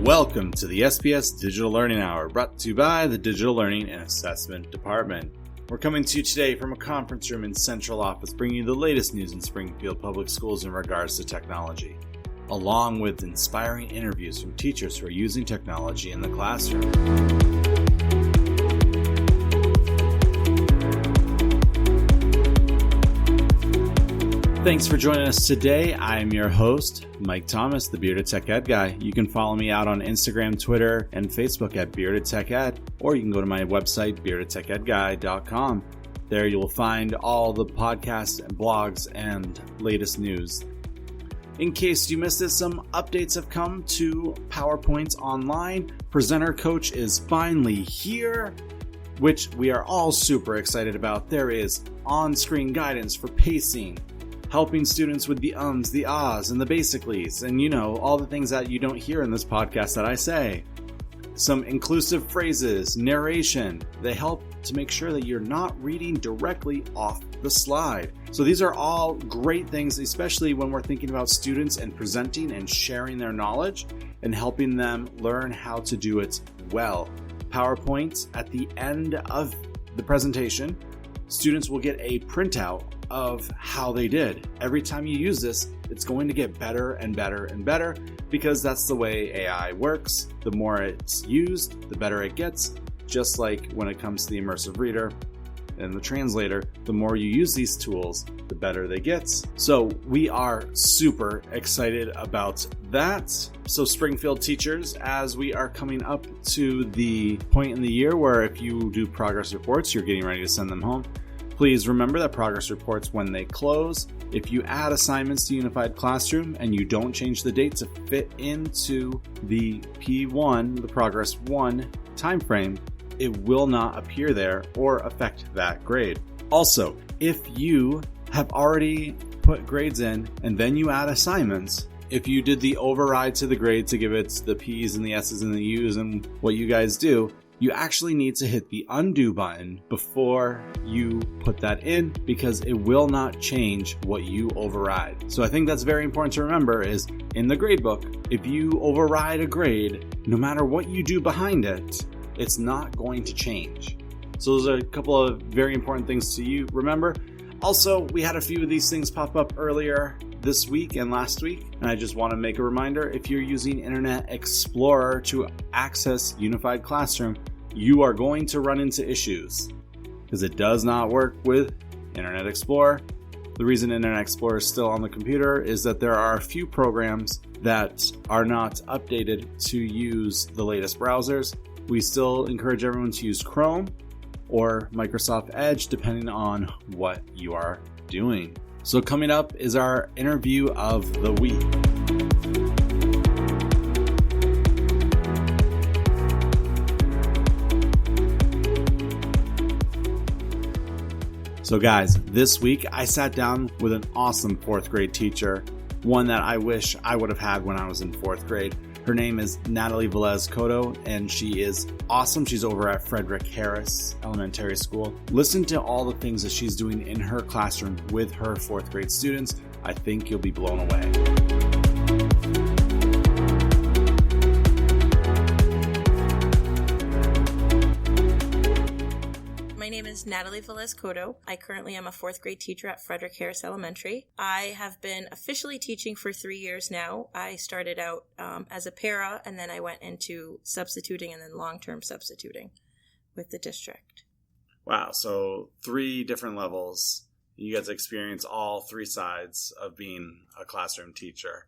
Welcome to the SPS Digital Learning Hour, brought to you by the Digital Learning and Assessment Department. We're coming to you today from a conference room in Central Office, bringing you the latest news in Springfield Public Schools in regards to technology, along with inspiring interviews from teachers who are using technology in the classroom. Thanks for joining us today. I'm your host, Mike Thomas, the Bearded Tech Ed Guy. You can follow me out on Instagram, Twitter, and Facebook at Bearded Tech Ed, or you can go to my website, beardedtechedguy.com. There you'll find all the podcasts and blogs and latest news. In case you missed it, some updates have come to PowerPoint Online. Presenter Coach is finally here, which we are all super excited about. There is on-screen guidance for pacing, helping students with the ums, the ahs, and the basicallys, and all the things that you don't hear in this podcast that I say. Some inclusive phrases, narration. They help to make sure that you're not reading directly off the slide. So these are all great things, especially when we're thinking about students and presenting and sharing their knowledge and helping them learn how to do it well. PowerPoint, at the end of the presentation, students will get a printout of how they did. Every time you use this, it's going to get better and better and better because that's the way AI works. The more it's used, the better it gets. Just like when it comes to the immersive reader and the translator, the more you use these tools, the better they get. So we are super excited about that. So Springfield teachers, as we are coming up to the point in the year where if you do progress reports, you're getting ready to send them home. Please remember that progress reports, when they close, if you add assignments to Unified Classroom and you don't change the date to fit into the P1, the Progress 1 timeframe, it will not appear there or affect that grade. Also, if you have already put grades in and then you add assignments, if you did the override to the grade to give it the P's and the S's and the U's and what you guys do, you actually need to hit the undo button before you put that in because it will not change what you override. So I think that's very important to remember is in the gradebook, if you override a grade, no matter what you do behind it, it's not going to change. So those are a couple of very important things to remember. Also, we had a few of these things pop up earlier this week and last week, and I just want to make a reminder, if you're using Internet Explorer to access Unified Classroom, you are going to run into issues because it does not work with Internet Explorer. The reason Internet Explorer is still on the computer is that there are a few programs that are not updated to use the latest browsers. We still encourage everyone to use Chrome or Microsoft Edge, depending on what you are doing. So coming up is our interview of the week. So guys, this week I sat down with an awesome fourth grade teacher, one that I wish I would have had when I was in fourth grade. Her name is Natalie Velez Cotto, and she is awesome. She's over at Frederick Elementary School. Listen to all the things that she's doing in her classroom with her fourth grade students. I think you'll be blown away. My name is Natalie Velez Cotto. I currently am a fourth grade teacher at Frederick Elementary. I have been officially teaching for 3 years now. I started out as a para, and then I went into substituting and then long-term substituting with the district. Wow, so 3 different levels. You get to experience all 3 sides of being a classroom teacher.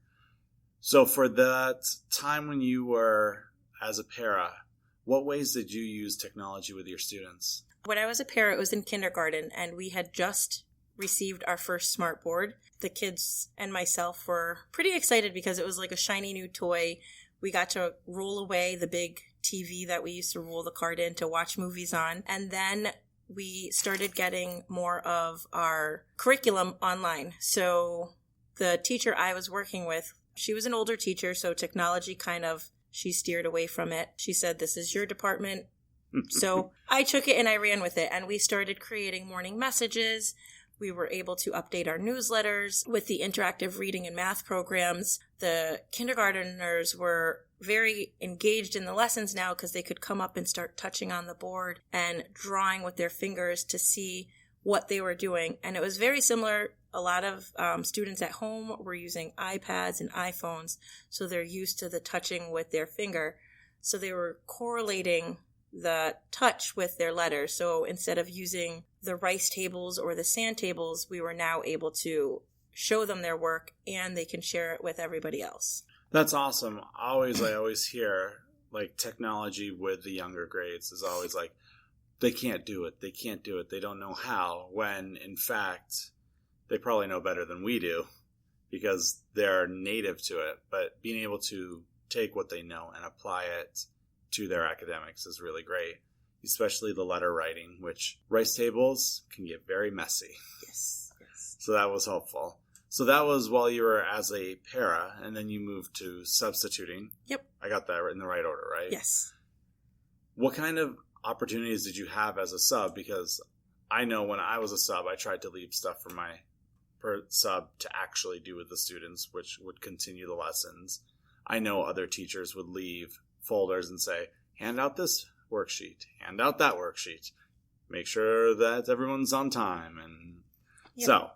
So for that time when you were as a para, what ways did you use technology with your students? When I was a para, it was in kindergarten, and we had just received our first smart board. The kids and myself were pretty excited because it was like a shiny new toy. We got to roll away the big TV that we used to roll the card in to watch movies on. And then we started getting more of our curriculum online. So the teacher I was working with, she was an older teacher, so technology she steered away from it. She said, "This is your department." So I took it and I ran with it, and we started creating morning messages. We were able to update our newsletters with the interactive reading and math programs. The kindergarteners were very engaged in the lessons now because they could come up and start touching on the board and drawing with their fingers to see what they were doing. And it was very similar. A lot of students at home were using iPads and iPhones, so they're used to the touching with their finger. So they were correlating the touch with their letters. So instead of using the rice tables or the sand tables, we were now able to show them their work and they can share it with everybody else. That's awesome. I always hear like technology with the younger grades is always like, they can't do it. They can't do it. They don't know how, when in fact, they probably know better than we do because they're native to it. But being able to take what they know and apply it to their academics is really great, especially the letter writing, which rice tables can get very messy. Yes. So that was helpful. So that was while you were as a para, and then you moved to substituting. Yep. I got that in the right order, right? Yes. What kind of opportunities did you have as a sub? Because I know when I was a sub, I tried to leave stuff for my sub to actually do with the students, which would continue the lessons. I know other teachers would leave folders and say, hand out this worksheet, hand out that worksheet, make sure that everyone's on time. And So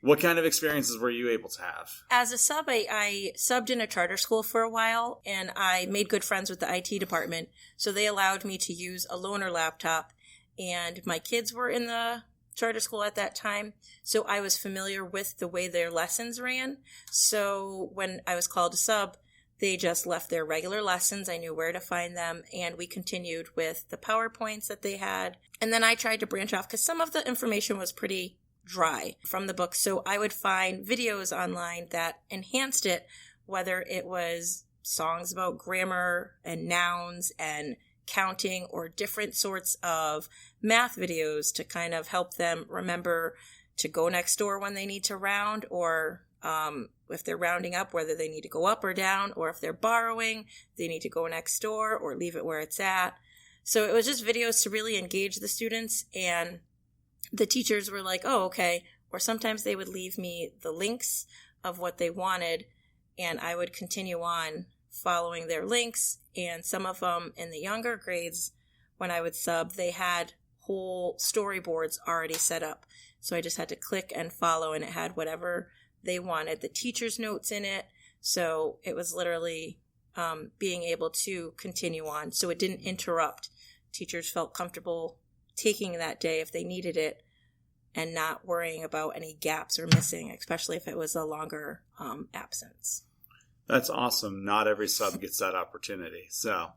what kind of experiences were you able to have? As a sub, I subbed in a charter school for a while, and I made good friends with the IT department, so they allowed me to use a loaner laptop, and my kids were in the charter school at that time, so I was familiar with the way their lessons ran. So when I was called to sub, they just left their regular lessons. I knew where to find them, and we continued with the PowerPoints that they had. And then I tried to branch off because some of the information was pretty dry from the book. So I would find videos online that enhanced it, whether it was songs about grammar and nouns and counting or different sorts of math videos to kind of help them remember to go next door when they need to round, or if they're rounding up, whether they need to go up or down, or if they're borrowing, they need to go next door or leave it where it's at. So it was just videos to really engage the students, and the teachers were like, oh, okay. Or sometimes they would leave me the links of what they wanted, and I would continue on following their links. And some of them in the younger grades, when I would sub, they had whole storyboards already set up. So I just had to click and follow, and it had whatever they wanted, the teacher's notes in it. So it was literally being able to continue on. So it didn't interrupt. Teachers felt comfortable taking that day if they needed it and not worrying about any gaps or missing, especially if it was a longer absence. That's awesome. Not every sub gets that opportunity. So,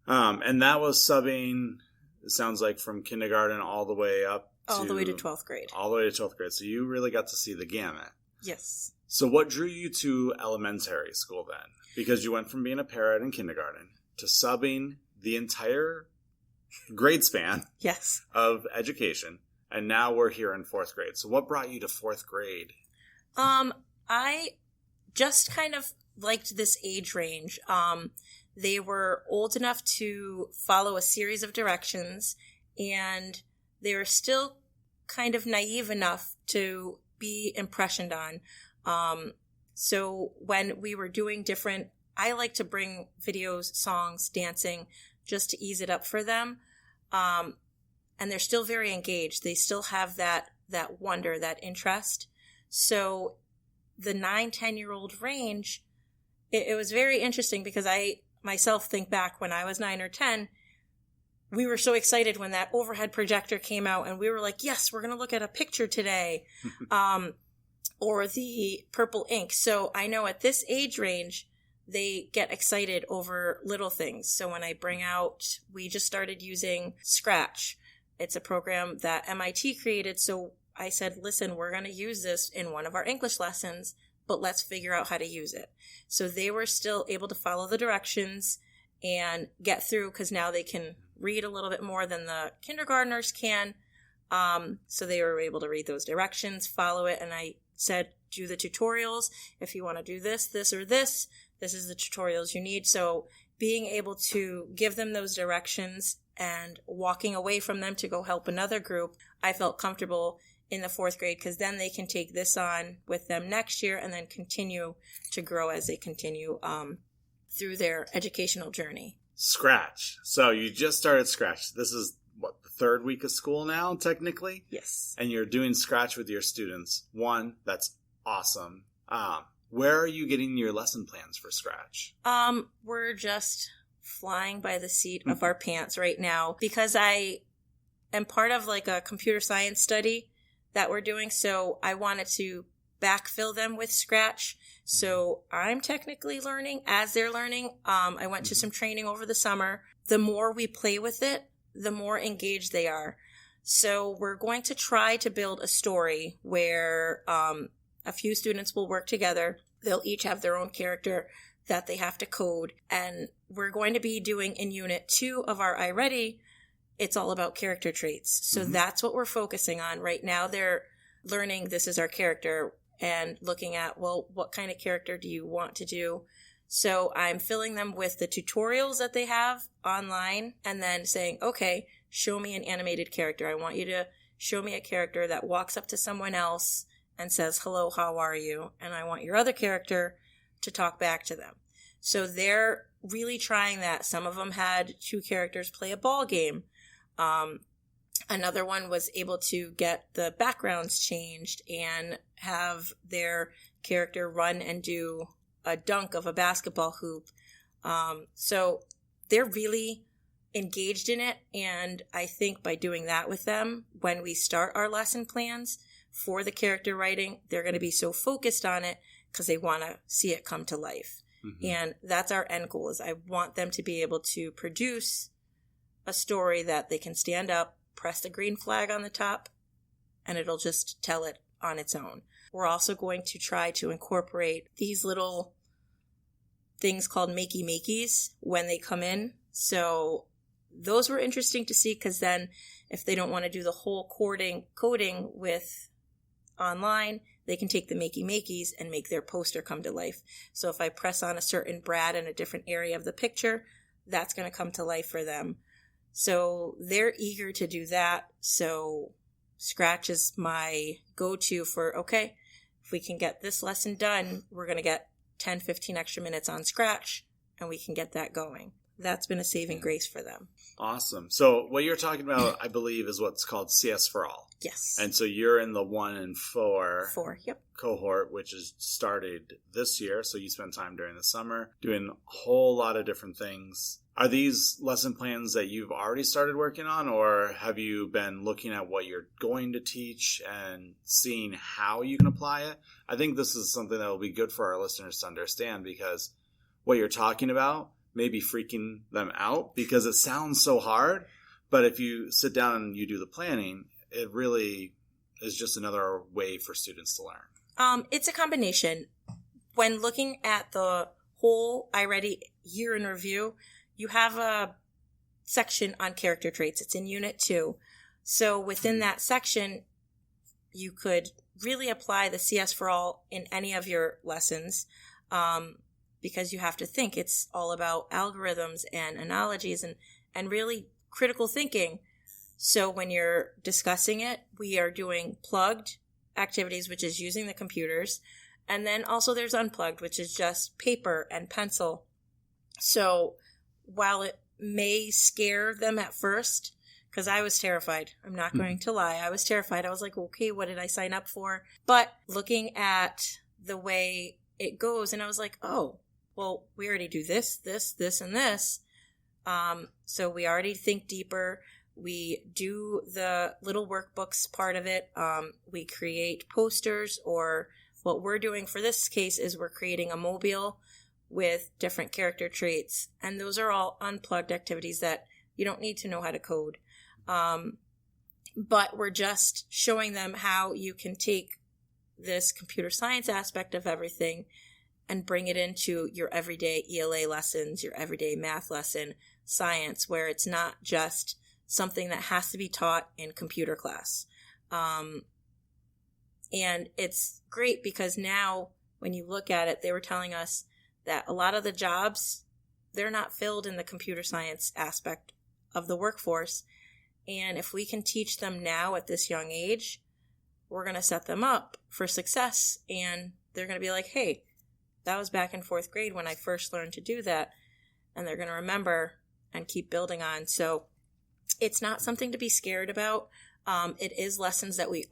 and that was subbing, it sounds like, from kindergarten all the way up all the way to 12th grade. All the way to 12th grade. So you really got to see the gamut. Yes. So what drew you to elementary school then? Because you went from being a parrot in kindergarten to subbing the entire grade span yes. of education, and now we're here in 4th grade. So what brought you to 4th grade? I just kind of liked this age range. They were old enough to follow a series of directions, and they were still kind of naive enough to be impressioned on. So when we were doing different, I like to bring videos, songs, dancing, just to ease it up for them. And they're still very engaged. They still have that wonder, that interest. So the 9-10-year-old range, it was very interesting because I myself think back when I was 9 or 10, we were so excited when that overhead projector came out and we were like, yes, we're going to look at a picture today, or the purple ink. So I know at this age range, they get excited over little things. So when I bring out, we just started using Scratch. It's a program that MIT created. So I said, listen, we're going to use this in one of our English lessons, but let's figure out how to use it. So they were still able to follow the directions and get through, because now they can read a little bit more than the kindergartners can. So they were able to read those directions, follow it. And I said, do the tutorials. If you want to do this, this, or this is the tutorials you need. So being able to give them those directions and walking away from them to go help another group, I felt comfortable in the 4th grade, because then they can take this on with them next year and then continue to grow as they continue through their educational journey. Scratch. So you just started Scratch. This is what, the third week of school now, technically? Yes. And you're doing Scratch with your students. One, that's awesome. Where are you getting your lesson plans for Scratch? We're just flying by the seat of our pants right now because I am part of like a computer science study that we're doing. So I wanted to backfill them with Scratch. So I'm technically learning as they're learning. I went to some training over the summer. The more we play with it, the more engaged they are. So we're going to try to build a story where a few students will work together. They'll each have their own character that they have to code. And we're going to be doing in Unit 2 of our iReady, it's all about character traits. So that's what we're focusing on. Right now they're learning this is our character and looking at, well, what kind of character do you want to do? So I'm filling them with the tutorials that they have online and then saying, okay, show me an animated character. I want you to show me a character that walks up to someone else and says, hello, how are you? And I want your other character to talk back to them. So they're really trying that. Some of them had two characters play a ball game. Another one was able to get the backgrounds changed and have their character run and do a dunk of a basketball hoop. So they're really engaged in it. And I think by doing that with them, when we start our lesson plans for the character writing, they're going to be so focused on it because they want to see it come to life. And that's our end goal is I want them to be able to produce a story that they can stand up, press the green flag on the top, and it'll just tell it on its own. We're also going to try to incorporate these little things called makey-makeys when they come in. So those were interesting to see because then if they don't want to do the whole coding with online, they can take the makey-makeys and make their poster come to life. So if I press on a certain Brad in a different area of the picture, that's going to come to life for them. So they're eager to do that. So Scratch is my go-to for, okay, if we can get this lesson done, we're going to get 10, 15 extra minutes on Scratch and we can get that going. That's been a saving grace for them. Awesome. So what you're talking about, I believe, is what's called CS for All. Yes. And so you're in the 1 and 4 yep. cohort, which is started this year. So you spent time during the summer doing a whole lot of different things. Are these lesson plans that you've already started working on, or have you been looking at what you're going to teach and seeing how you can apply it? I think this is something that will be good for our listeners to understand because what you're talking about may be freaking them out because it sounds so hard. But if you sit down and you do the planning, it really is just another way for students to learn. It's a combination. When looking at the whole iReady year in review, you have a section on character traits. It's in Unit 2. So within that section, you could really apply the CS for All in any of your lessons because you have to think. It's all about algorithms and analogies and really critical thinking. So when you're discussing it, we are doing plugged activities, which is using the computers. And then also there's unplugged, which is just paper and pencil. So while it may scare them at first, because I was terrified, I'm not going to lie, I was terrified. I was like, okay, what did I sign up for? But looking at the way it goes, and I was like, oh, well, we already do this, and this. So we already think deeper. We do the little workbooks part of it. We create posters, or what we're doing for this case is we're creating a mobile with different character traits. And those are all unplugged activities that you don't need to know how to code. But we're just showing them how you can take this computer science aspect of everything and bring it into your everyday ELA lessons, your everyday math lesson, science, where it's not just something that has to be taught in computer class. And it's great because now when you look at it, they were telling us that a lot of the jobs, they're not filled in the computer science aspect of the workforce. And if we can teach them now at this young age, we're going to set them up for success. And they're going to be like, hey, that was back in 4th grade when I first learned to do that. And they're going to remember and keep building on. So it's not something to be scared about. It is lessons that we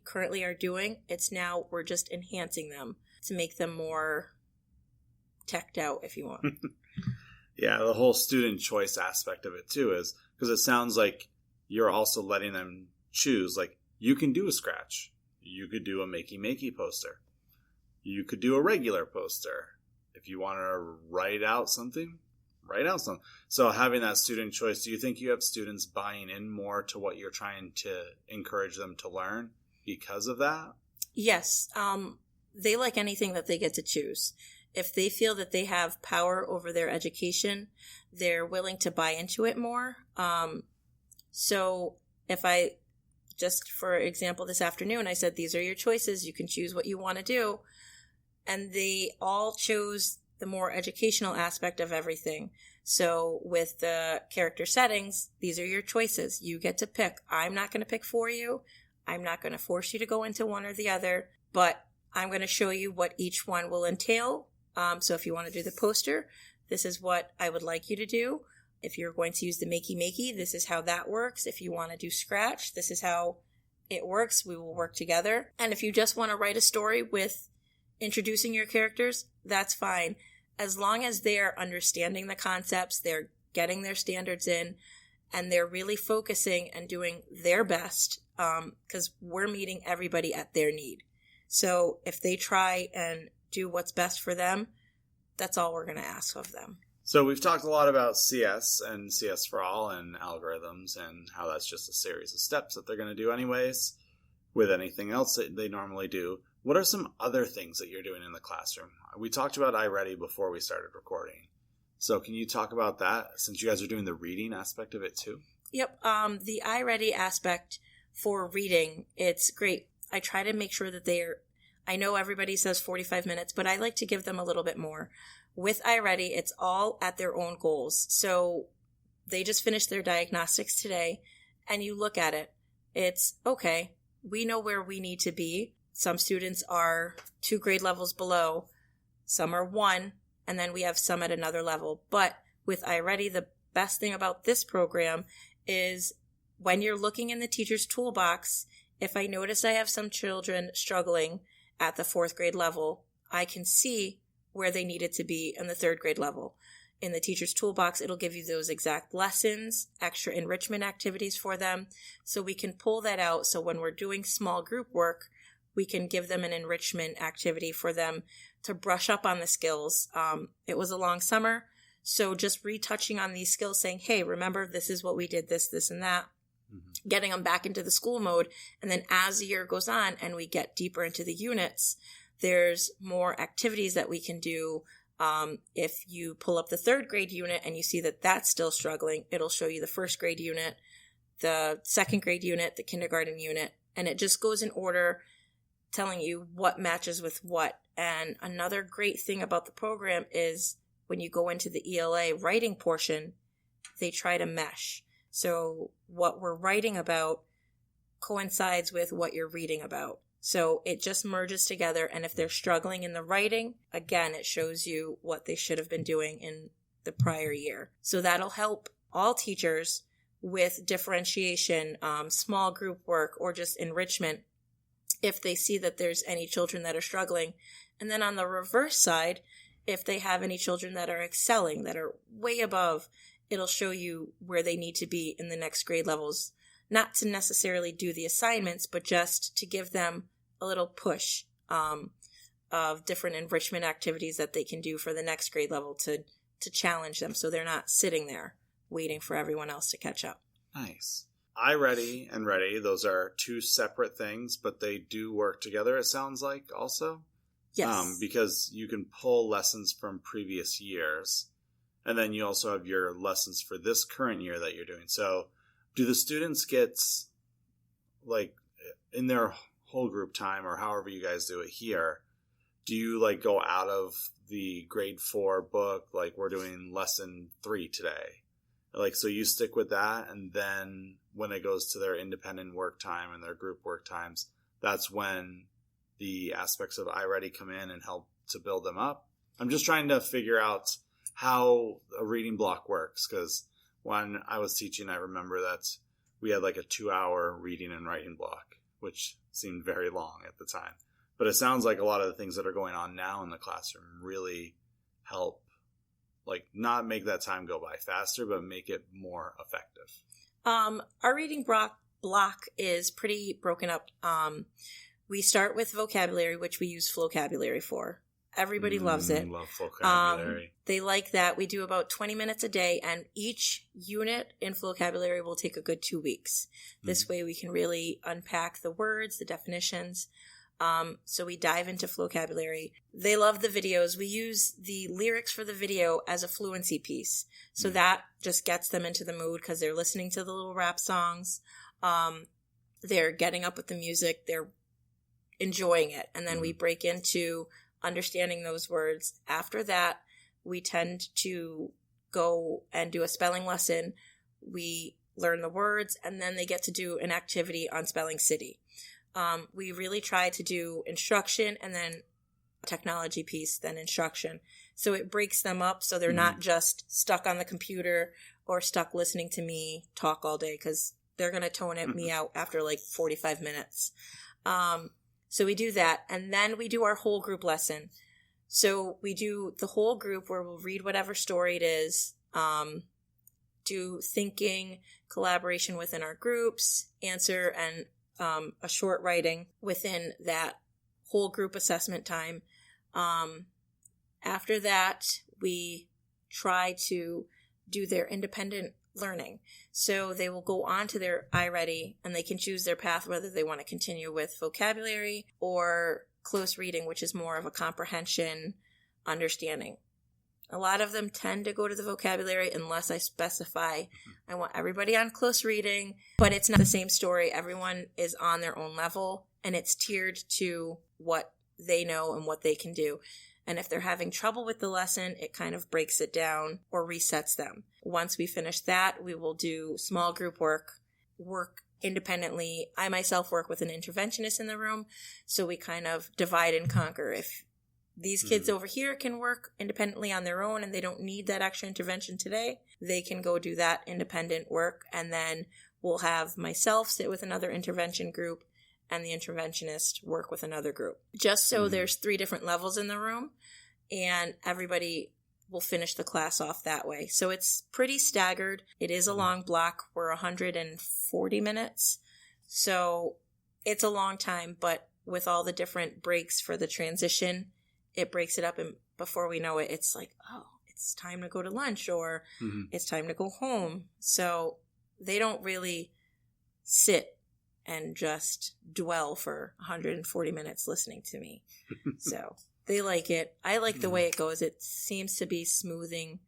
currently are doing. It's now we're just enhancing them to make them more teched out, if you want. Yeah, the whole student choice aspect of it too is because it sounds like you're also letting them choose. Like, you can do a scratch. You could do a makey poster. You could do a regular poster. If you want to write out something. So having that student choice, do you think you have students buying in more to what you're trying to encourage them to learn because of that? Yes. They like anything that they get to choose. If they feel that they have power over their education, they're willing to buy into it more. So if I, just for example, this afternoon, I said, these are your choices. You can choose what you want to do. And they all chose the more educational aspect of everything. So with the character settings, these are your choices. You get to pick. I'm not going to pick for you. I'm not going to force you to go into one or the other, but I'm going to show you what each one will entail. So if you want to do the poster, this is what I would like you to do. If you're going to use the makey, this is how that works. If you want to do scratch, this is how it works. We will work together. And if you just want to write a story with introducing your characters, that's fine. As long as they're understanding the concepts, they're getting their standards in, and they're really focusing and doing their best, because we're meeting everybody at their need. So if they try and do what's best for them, that's all we're going to ask of them. So we've talked a lot about CS and CS for all and algorithms and how that's just a series of steps that they're going to do anyways with anything else that they normally do. What are some other things that you're doing in the classroom? We talked about iReady before we started recording. So can you talk about that since you guys are doing the reading aspect of it too? Yep. The iReady aspect for reading, it's great. I try to make sure that I know everybody says 45 minutes, but I like to give them a little bit more. With iReady, it's all at their own goals. So they just finished their diagnostics today, and you look at it. It's, okay, we know where we need to be. Some students are 2 grade levels below. Some are 1, and then we have some at another level. But with iReady, the best thing about this program is when you're looking in the teacher's toolbox, if I notice I have some children struggling at the 4th grade level, I can see where they needed to be in the 3rd grade level. In the teacher's toolbox, it'll give you those exact lessons, extra enrichment activities for them. So we can pull that out. So when we're doing small group work, we can give them an enrichment activity for them to brush up on the skills. It was a long summer, so just retouching on these skills, saying, hey, remember, this is what we did, this, and that. Mm-hmm. Getting them back into the school mode. And then as the year goes on and we get deeper into the units, there's more activities that we can do. If you pull up the 3rd grade unit and you see that that's still struggling, it'll show you the 1st grade unit, the 2nd grade unit, the kindergarten unit, and it just goes in order, telling you what matches with what. And another great thing about the program is when you go into the ELA writing portion, they try to mesh. So what we're writing about coincides with what you're reading about. So it just merges together. And if they're struggling in the writing, again, it shows you what they should have been doing in the prior year. So that'll help all teachers with differentiation, small group work, or just enrichment if they see that there's any children that are struggling. And then on the reverse side, if they have any children that are excelling, that are way above, it'll show you where they need to be in the next grade levels. Not to necessarily do the assignments, but just to give them a little push of different enrichment activities that they can do for the next grade level to challenge them so they're not sitting there waiting for everyone else to catch up. Nice. iReady and Ready, those are 2 separate things, but they do work together, it sounds like, also? Yes. Because you can pull lessons from previous years, and then you also have your lessons for this current year that you're doing. So do the students get, like, in their whole group time, or however you guys do it here, do you, like, go out of the grade 4 book, like, we're doing lesson 3 today? Like, so you stick with that, and then when it goes to their independent work time and their group work times, that's when the aspects of iReady come in and help to build them up. I'm just trying to figure out how a reading block works, because when I was teaching, I remember that we had like a 2-hour reading and writing block, which seemed very long at the time. But it sounds like a lot of the things that are going on now in the classroom really help, like, not make that time go by faster, but make it more effective. Our reading block is pretty broken up. We start with vocabulary, which we use vocabulary for. Everybody loves it. Love vocabulary. They like that. We do about 20 minutes a day, and each unit in vocabulary will take a good 2 weeks. This way we can really unpack the words, the definitions. So we dive into vocabulary. They love the videos. We use the lyrics for the video as a fluency piece. So that just gets them into the mood because they're listening to the little rap songs. They're getting up with the music. They're enjoying it. And then we break into understanding those words. After that, we tend to go and do a spelling lesson. We learn the words, and then they get to do an activity on Spelling City. We really try to do instruction and then technology piece, then instruction. So it breaks them up so they're not just stuck on the computer or stuck listening to me talk all day, because they're going to tone me out after like 45 minutes. So we do that, and then we do our whole group lesson. So we do the whole group where we'll read whatever story it is, do thinking, collaboration within our groups, answer, and a short writing within that whole group assessment time. After that, we try to do their independent learning. So they will go on to their iReady, and they can choose their path, whether they want to continue with vocabulary or close reading, which is more of a comprehension understanding. A lot of them tend to go to the vocabulary unless I specify I want everybody on close reading, but it's not the same story. Everyone is on their own level, and it's tiered to what they know and what they can do. And if they're having trouble with the lesson, it kind of breaks it down or resets them. Once we finish that, we will do small group work independently. I myself work with an interventionist in the room, so we kind of divide and conquer. If these kids over here can work independently on their own and they don't need that extra intervention today, they can go do that independent work. And then we'll have myself sit with another intervention group and the interventionist work with another group. Just so there's 3 different levels in the room, and everybody will finish the class off that way. So it's pretty staggered. It is a long block. We're 140 minutes. So it's a long time, but with all the different breaks for the transition, it breaks it up, and before we know it, it's like, oh, it's time to go to lunch, or it's time to go home. So they don't really sit and just dwell for 140 minutes listening to me. So they like it. I like the way it goes. It seems to be smoothing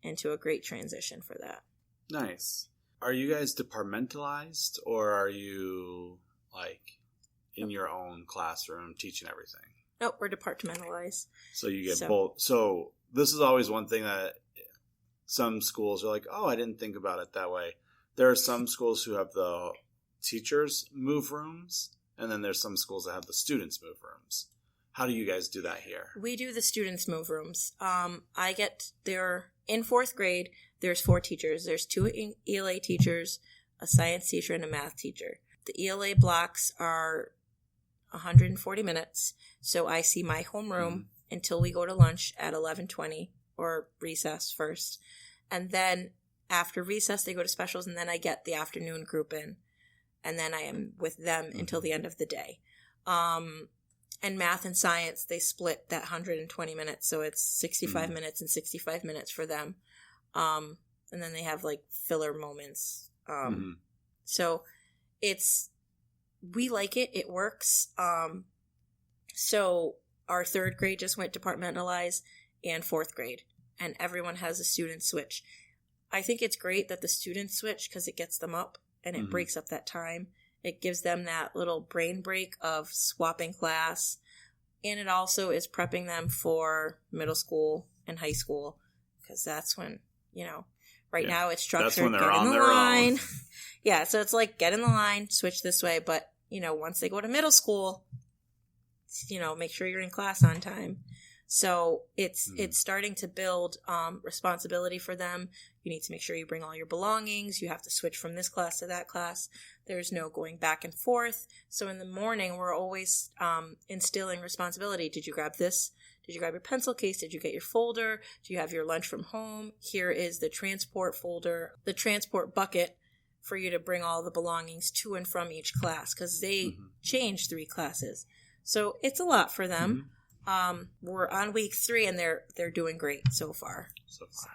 into a great transition for that. Nice. Are you guys departmentalized, or are you like in your own classroom teaching everything? No, we're departmentalized. So you get both. So this is always one thing that some schools are like, oh, I didn't think about it that way. There are some schools who have the teachers move rooms, and then there's some schools that have the students move rooms. How do you guys do that here? We do the students move rooms. They're in 4th grade, there's 4 teachers. There's 2 ELA teachers, a science teacher, and a math teacher. The ELA blocks are 140 minutes, so I see my homeroom until we go to lunch at 11:20 or recess first. And then after recess, they go to specials, and then I get the afternoon group in. And then I am with them until the end of the day. And math and science, they split that 120 minutes. So it's 65 minutes and 65 minutes for them. And then they have like filler moments. So we like it. It works. So our 3rd grade just went departmentalized, and 4th grade. And everyone has a student switch. I think it's great that the students switch because it gets them up. And it breaks up that time. It gives them that little brain break of swapping class. And it also is prepping them for middle school and high school. Because that's when, right now it's structured. That's when they're on their own. Yeah, so it's like, get in the line, switch this way. But, once they go to middle school, make sure you're in class on time. So it's starting to build responsibility for them. You need to make sure you bring all your belongings. You have to switch from this class to that class. There's no going back and forth. So in the morning, we're always instilling responsibility. Did you grab this? Did you grab your pencil case? Did you get your folder? Do you have your lunch from home? Here is the transport folder, the transport bucket for you to bring all the belongings to and from each class, because they change 3 classes. So it's a lot for them. We're on week 3 and they're doing great so far.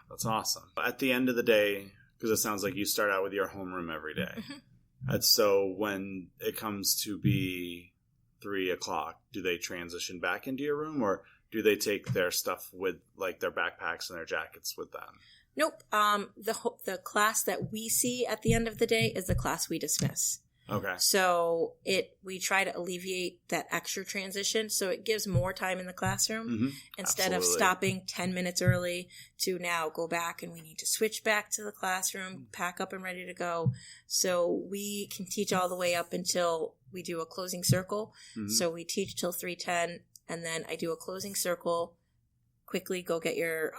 That's awesome. At the end of the day, because it sounds like you start out with your homeroom every day. And so when it comes to be 3 o'clock, do they transition back into your room, or do they take their stuff with, like, their backpacks and their jackets with them? Nope. The class that we see at the end of the day is the class we dismiss. Okay. So we try to alleviate that extra transition, so it gives more time in the classroom instead of stopping 10 minutes early to now go back and we need to switch back to the classroom, pack up and ready to go. So we can teach all the way up until we do a closing circle. So we teach till 3:10, and then I do a closing circle. Quickly go get your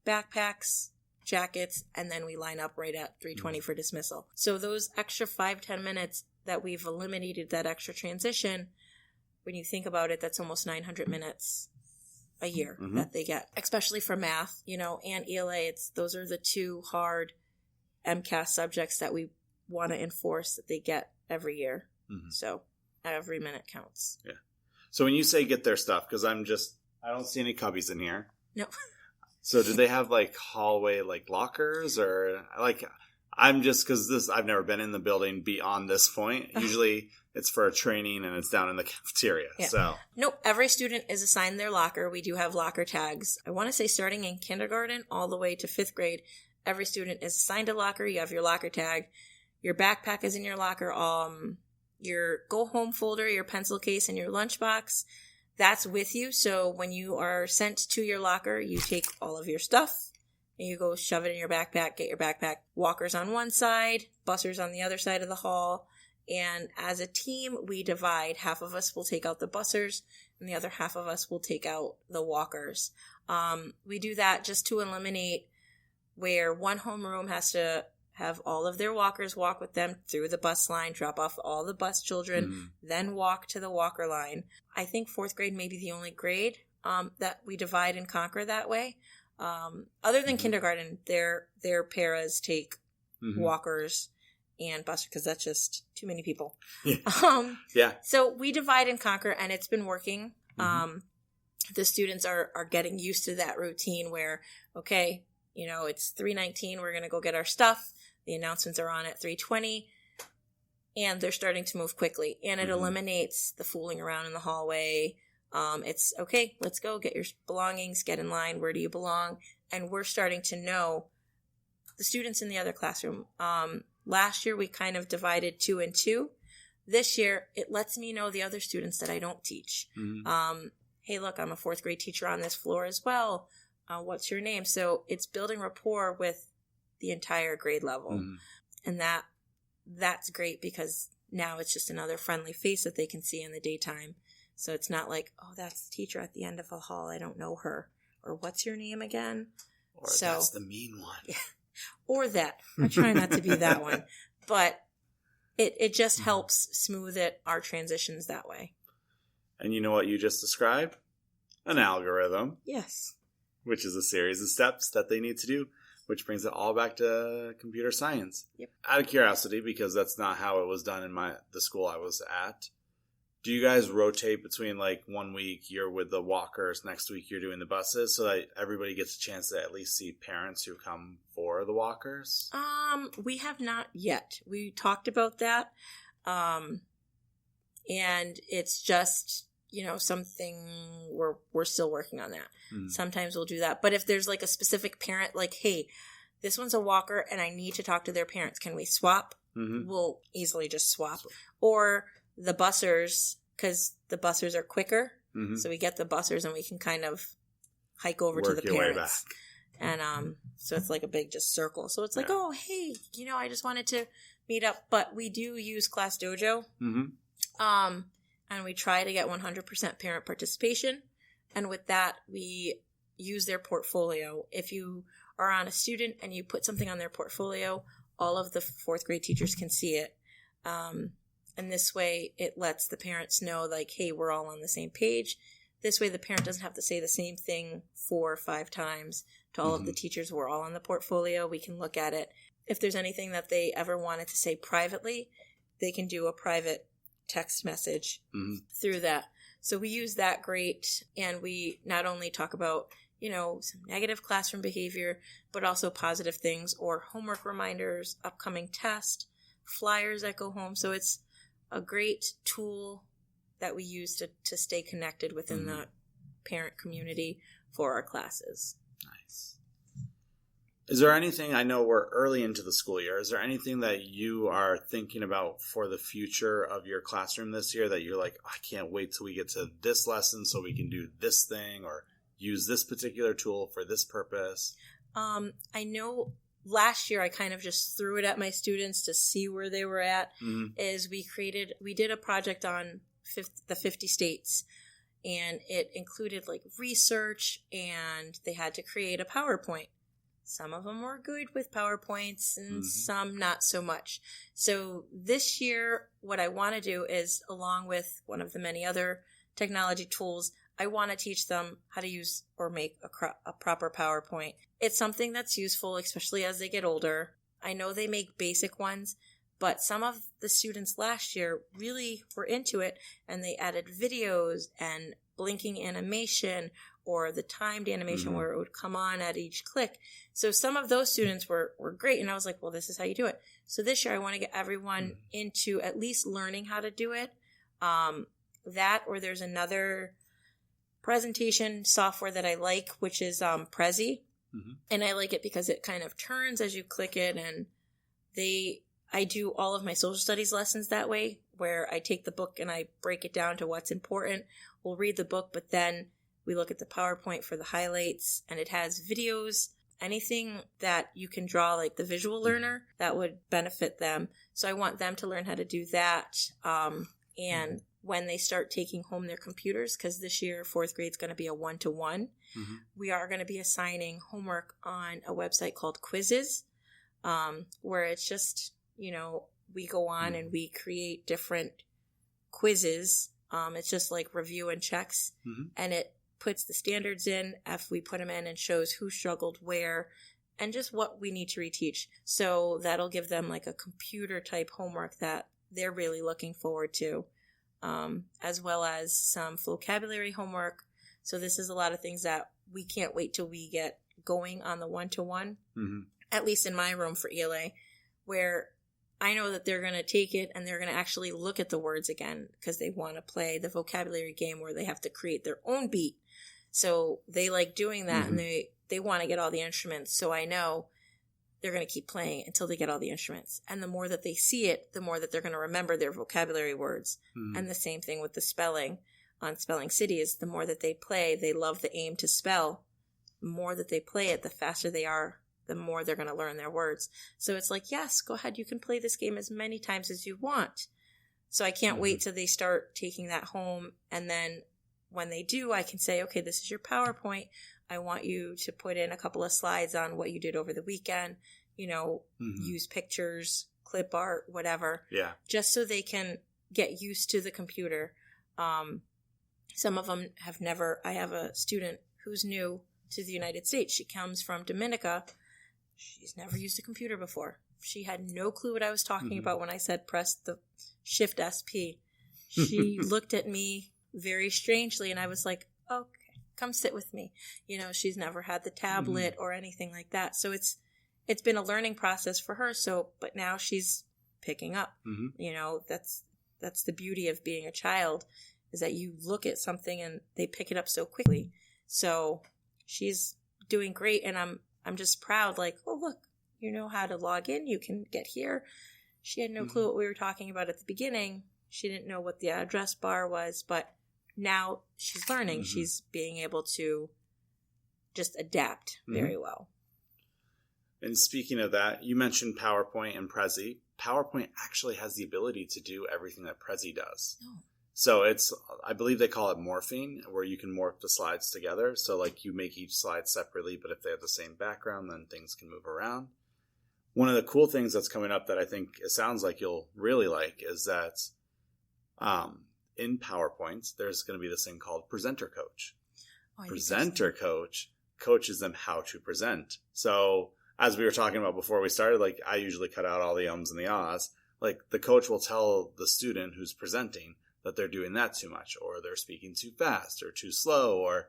backpacks, jackets, and then we line up right at 3:20 for dismissal. So those extra 5-10 minutes that we've eliminated, that extra transition, when you think about it, that's almost 900 minutes a year that they get, especially for math, and ELA. Those are the 2 hard MCAS subjects that we want to enforce that they get every year. So every minute counts. Yeah. So when you say get their stuff, because I don't see any cubbies in here. No. So do they have, like, hallway, like, lockers, or, like, because I've never been in the building beyond this point. Usually it's for a training and it's down in the cafeteria. Yeah. So nope, every student is assigned their locker. We do have locker tags. I want to say starting in kindergarten all the way to 5th grade, every student is assigned a locker. You have your locker tag. Your backpack is in your locker. Your go home folder, your pencil case, and your lunchbox, that's with you. So when you are sent to your locker, you take all of your stuff and you go shove it in your backpack, get your backpack. Walkers on one side, bussers on the other side of the hall. And as a team, we divide. Half of us will take out the bussers and the other half of us will take out the walkers. We do that just to eliminate where one homeroom has to have all of their walkers walk with them through the bus line, drop off all the bus children, then walk to the walker line. I think 4th grade may be the only grade that we divide and conquer that way. Other than kindergarten, their paras take walkers and bus, because that's just too many people. So we divide and conquer, and it's been working. The students are getting used to that routine where, okay, it's 3:19, we're going to go get our stuff. The announcements are on at 3:20, and they're starting to move quickly. And it eliminates the fooling around in the hallway. It's, okay, let's go, get your belongings, get in line, where do you belong? And we're starting to know the students in the other classroom. Last year, we kind of divided 2 and 2. This year, it lets me know the other students that I don't teach. Hey, look, I'm a 4th grade teacher on this floor as well. What's your name? So it's building rapport with the entire grade level. And that's great, because now it's just another friendly face that they can see in the daytime. So it's not like, oh, that's the teacher at the end of the hall, I don't know her. Or what's your name again? Or that's the mean one. Yeah. Or that. I try not to be that one. But it just helps smooth our transitions that way. And you know what you just described? An algorithm. Yes. Which is a series of steps that they need to do, which brings it all back to computer science. Yep. Out of curiosity, because that's not how it was done in the school I was at, do you guys rotate between, like, one week you're with the walkers, next week you're doing the buses, so that everybody gets a chance to at least see parents who come for the walkers? We have not yet. We talked about that, and it's just, something we're still working on that. Sometimes we'll do that. But if there's, like, a specific parent, like, hey, this one's a walker and I need to talk to their parents, can we swap? We'll easily just swap. Or the bussers, because the bussers are quicker. So we get the bussers and we can kind of hike over to the parents. And so it's like a big just circle. So it's like, oh, hey, I just wanted to meet up. But we do use Class Dojo. And we try to get 100% parent participation. And with that, we use their portfolio. If you are on a student and you put something on their portfolio, all of the fourth grade teachers can see it. And this way it lets the parents know, like, hey, we're all on the same page. This way the parent doesn't have to say the same thing 4 or 5 times to all of the teachers. We're all on the portfolio. We can look at it. If there's anything that they ever wanted to say privately, they can do a private text message through that. So we use that great. And we not only talk about, some negative classroom behavior, but also positive things or homework reminders, upcoming test, flyers that go home. So it's a great tool that we use to stay connected within the parent community for our classes. Nice. Is there anything, I know we're early into the school year, is there anything that you are thinking about for the future of your classroom this year that you're like, I can't wait till we get to this lesson so we can do this thing or use this particular tool for this purpose? I know last year I kind of just threw it at my students to see where they were at. Is we did a project on the 50 states, and it included like research, and they had to create a PowerPoint. Some of them were good with PowerPoints and some not so much. So this year, what I want to do is, along with one of the many other technology tools, I want to teach them how to use or make a proper PowerPoint. It's something that's useful, especially as they get older. I know they make basic ones, but some of the students last year really were into it, and they added videos and blinking animation or the timed animation where it would come on at each click. So some of those students were great, and I was like, well, this is how you do it. So this year I want to get everyone into at least learning how to do it. That, or there's another presentation software that I like, which is Prezi. And I like it because it kind of turns as you click it, and I do all of my social studies lessons that way, where I take the book and I break it down to what's important. We'll read the book, but then we look at the PowerPoint for the highlights, and it has videos, anything that you can draw, like the visual learner, that would benefit them. So I want them to learn how to do that. And when they start taking home their computers, because this year 4th grade is going to be a 1-to-1, we are going to be assigning homework on a website called Quizzes, where it's just, we go on and we create different quizzes. It's just like review and checks, and it puts the standards in, if we put them in, and shows who struggled where and just what we need to reteach. So that'll give them like a computer type homework that they're really looking forward to, as well as some vocabulary homework. So this is a lot of things that we can't wait till we get going on the 1-to-1, at least in my room for ELA, where I know that they're going to take it and they're going to actually look at the words again, because they want to play the vocabulary game where they have to create their own beat. So they like doing that, and they want to get all the instruments. So I know they're going to keep playing until they get all the instruments. And the more that they see it, the more that they're going to remember their vocabulary words. And the same thing with the spelling on Spelling City is the more that they play, they love the aim to spell. The more that they play it, the faster they are, the more they're going to learn their words. So it's like, yes, go ahead. You can play this game as many times as you want. So I can't wait till they start taking that home. And then when they do, I can say, okay, this is your PowerPoint. I want you to put in a couple of slides on what you did over the weekend, use pictures, clip art, whatever. Yeah. Just so they can get used to the computer. Some of them have never, I have a student who's new to the United States. She comes from Dominica. She's never used a computer before. She had no clue what I was talking about when I said press the Shift SP. She looked at me very strangely, and I was like, okay, come sit with me. She's never had the tablet or anything like that. So it's been a learning process for her. But now she's picking up. That's the beauty of being a child, is that you look at something and they pick it up so quickly. So she's doing great, and I'm just proud, like, oh, look, you know how to log in. You can get here. She had no clue what we were talking about at the beginning. She didn't know what the address bar was, but now she's learning. She's being able to just adapt very well. And speaking of that, you mentioned PowerPoint and Prezi. PowerPoint actually has the ability to do everything that Prezi does. Oh. So I believe they call it morphing, where you can morph the slides together. So like you make each slide separately, but if they have the same background, then things can move around. One of the cool things that's coming up that I think it sounds like you'll really like is that in PowerPoint, there's going to be this thing called Presenter Coach. Presenter Coach coaches them how to present. So as we were talking about before we started, like I usually cut out all the ums and the ahs. Like the coach will tell the student who's presenting that they're doing that too much, or they're speaking too fast or too slow, or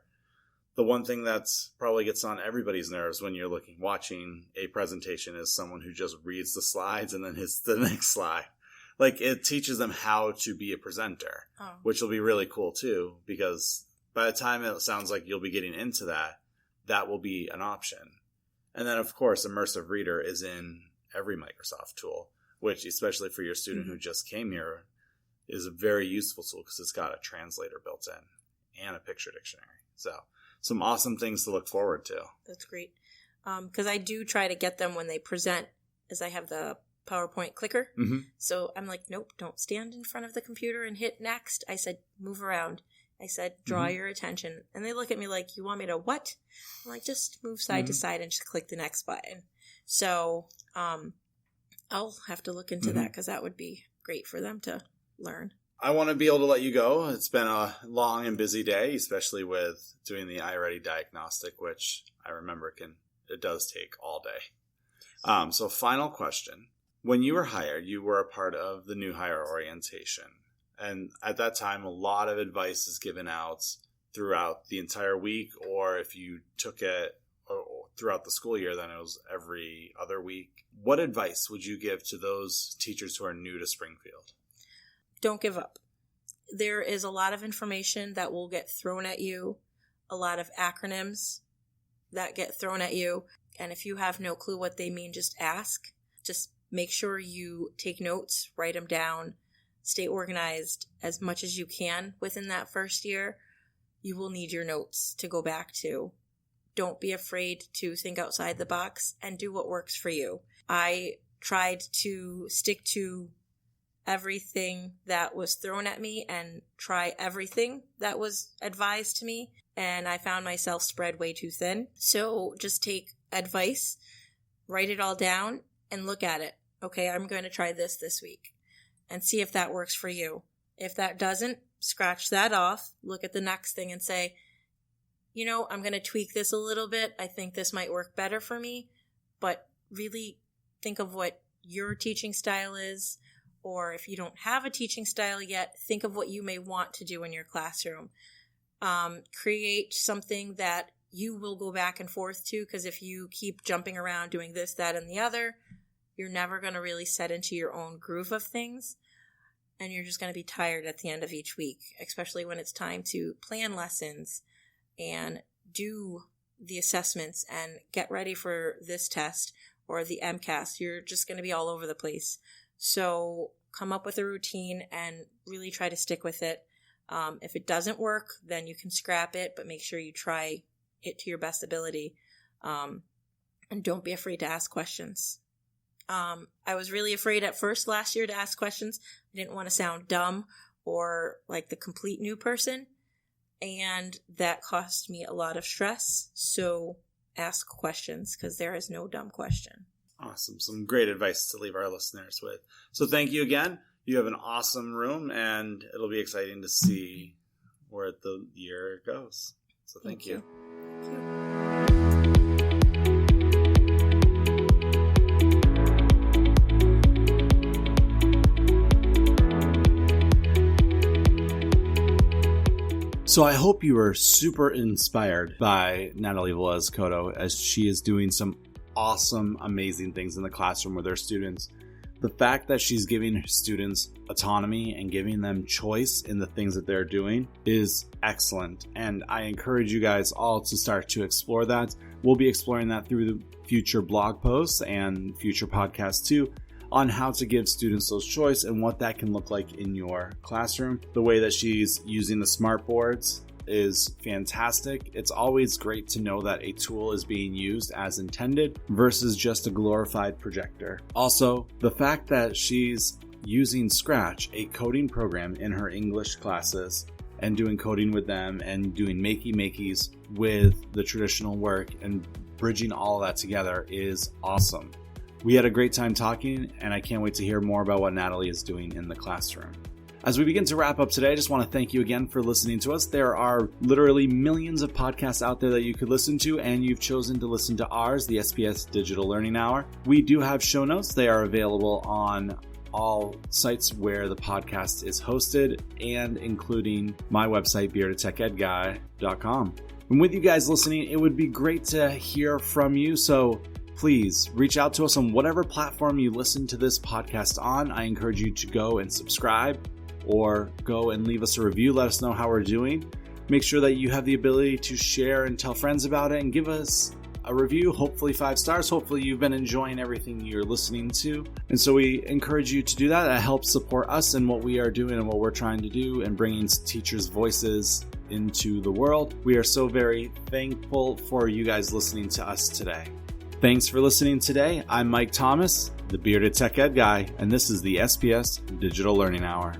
the one thing that's probably gets on everybody's nerves when you're watching a presentation is someone who just reads the slides and then hits the next slide. Like it teaches them how to be a presenter, which will be really cool too, because by the time it sounds like you'll be getting into that, that will be an option. And then of course, Immersive Reader is in every Microsoft tool, which especially for your student who just came here is a very useful tool because it's got a translator built in and a picture dictionary. So some awesome things to look forward to. That's great. Because I do try to get them when they present, as I have the PowerPoint clicker. So I'm like, nope, don't stand in front of the computer and hit next. I said, move around. I said, draw your attention. And they look at me like, you want me to what? I'm like, just move side to side and just click the next button. So I'll have to look into that because that would be great for them to learn. I want to be able to let you go. It's been a long and busy day, especially with doing the iReady diagnostic, which I remember it does take all day. So final question. When you were hired, you were a part of the new hire orientation. And at that time, a lot of advice is given out throughout the entire week, or if you took it throughout the school year, then it was every other week. What advice would you give to those teachers who are new to Springfield? Don't give up. There is a lot of information that will get thrown at you, a lot of acronyms that get thrown at you. And if you have no clue what they mean, just ask. Just make sure you take notes, write them down, stay organized as much as you can within that first year. You will need your notes to go back to. Don't be afraid to think outside the box and do what works for you. I tried to stick to everything that was thrown at me and try everything that was advised to me. And I found myself spread way too thin. So just take advice, write it all down, and look at it. Okay, I'm going to try this week and see if that works for you. If that doesn't, scratch that off, look at the next thing and say, I'm going to tweak this a little bit. I think this might work better for me, but really think of what your teaching style is. Or if you don't have a teaching style yet, think of what you may want to do in your classroom. Create something that you will go back and forth to, because if you keep jumping around doing this, that, and the other, you're never going to really set into your own groove of things. And you're just going to be tired at the end of each week, especially when it's time to plan lessons and do the assessments and get ready for this test or the MCAS. You're just going to be all over the place. So come up with a routine and really try to stick with it. If it doesn't work, then you can scrap it, but make sure you try it to your best ability. And don't be afraid to ask questions. I was really afraid at first last year to ask questions. I didn't want to sound dumb or like the complete new person. And that cost me a lot of stress. So ask questions, because there is no dumb question. Awesome. Some great advice to leave our listeners with. So thank you again. You have an awesome room, and it'll be exciting to see where the year goes. So thank you. Thank you. So I hope you were super inspired by Natalie Velez Cotto, as she is doing some awesome, amazing things in the classroom with her students. The fact that she's giving her students autonomy and giving them choice in the things that they're doing is excellent. And I encourage you guys all to start to explore that. We'll be exploring that through the future blog posts and future podcasts too, on how to give students those choice and what that can look like in your classroom. The way that she's using the smart boards is fantastic. It's always great to know that a tool is being used as intended versus just a glorified projector. Also, the fact that she's using Scratch, a coding program, in her English classes and doing coding with them and doing makeys with the traditional work and bridging all of that together is awesome. We had a great time talking, and I can't wait to hear more about what Natalie is doing in the classroom. As we begin to wrap up today, I just want to thank you again for listening to us. There are literally millions of podcasts out there that you could listen to, and you've chosen to listen to ours, the SPS Digital Learning Hour. We do have show notes. They are available on all sites where the podcast is hosted, and including my website, beardedtechedguy.com. And with you guys listening, it would be great to hear from you. So please reach out to us on whatever platform you listen to this podcast on. I encourage you to go and subscribe or go and leave us a review. Let us know how we're doing. Make sure that you have the ability to share and tell friends about it and give us a review, hopefully 5 stars. Hopefully you've been enjoying everything you're listening to. And so we encourage you to do that. That helps support us and what we are doing and what we're trying to do and bringing teachers' voices into the world. We are so very thankful for you guys listening to us today. Thanks for listening today. I'm Mike Thomas, the Bearded Tech Ed Guy, and this is the SPS Digital Learning Hour.